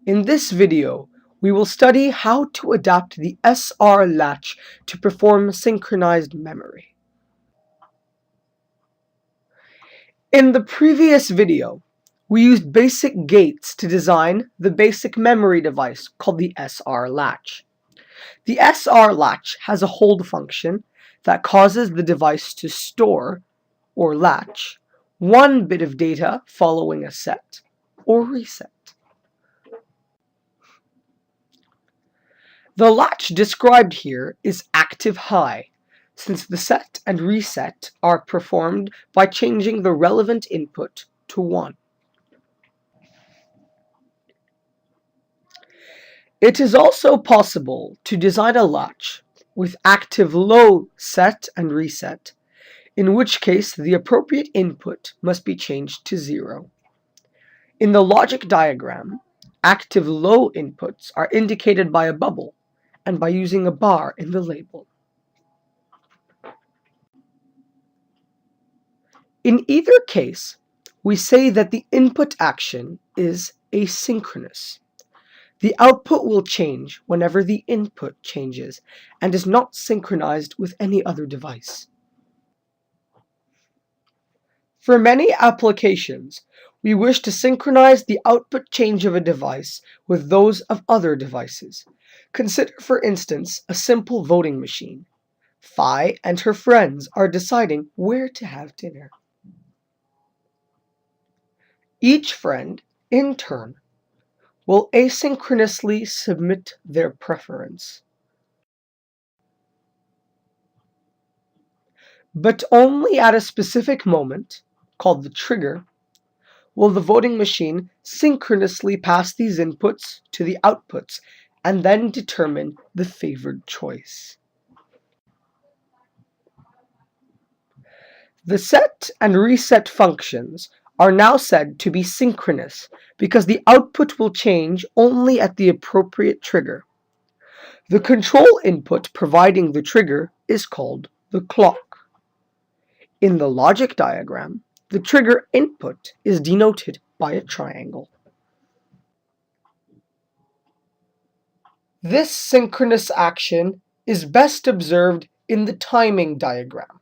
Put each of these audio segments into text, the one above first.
In this video, we will study how to adapt the SR latch to perform synchronized memory. In the previous video, we used basic gates to design the basic memory device called the SR latch. The SR latch has a hold function that causes the device to store, or latch, one bit of data following a set, or reset. The latch described here is active high, since the set and reset are performed by changing the relevant input to 1. It is also possible to design a latch with active low set and reset, in which case the appropriate input must be changed to 0. In the logic diagram, active low inputs are indicated by a bubble and by using a bar in the label. In either case, we say that the input action is asynchronous. The output will change whenever the input changes and is not synchronized with any other device. For many applications, we wish to synchronize the output change of a device with those of other devices. Consider, for instance, a simple voting machine. Phi and her friends are deciding where to have dinner. Each friend, in turn, will asynchronously submit their preference. But only at a specific moment, called the trigger, will the voting machine synchronously pass these inputs to the outputs and then determine the favored choice. The set and reset functions are now said to be synchronous because the output will change only at the appropriate trigger. The control input providing the trigger is called the clock. In the logic diagram, the trigger input is denoted by a triangle. This synchronous action is best observed in the timing diagram.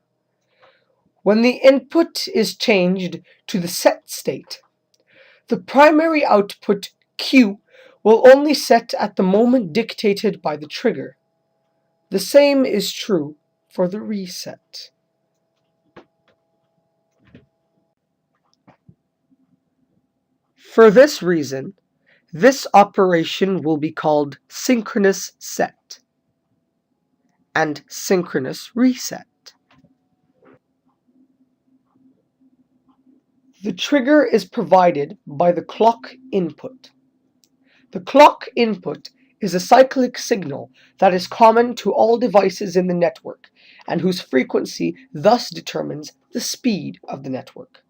When the input is changed to the set state, the primary output Q will only set at the moment dictated by the trigger. The same is true for the reset. For this reason, this operation will be called synchronous set and synchronous reset. The trigger is provided by the clock input. The clock input is a cyclic signal that is common to all devices in the network and whose frequency thus determines the speed of the network.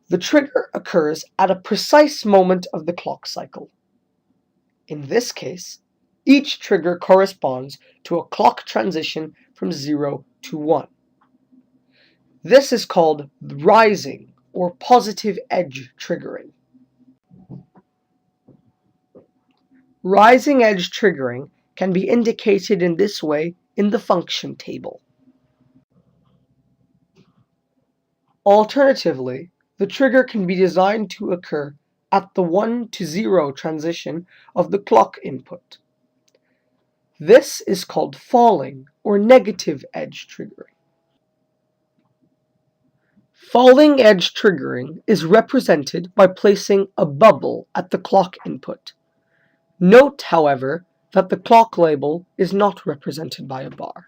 The trigger occurs at a precise moment of the clock cycle. In this case, each trigger corresponds to a clock transition from 0 to 1. This is called rising or positive edge triggering. Rising edge triggering can be indicated in this way in the function table. Alternatively, the trigger can be designed to occur at the 1 to 0 transition of the clock input. This is called falling or negative edge triggering. Falling edge triggering is represented by placing a bubble at the clock input. Note, however, that the clock label is not represented by a bar.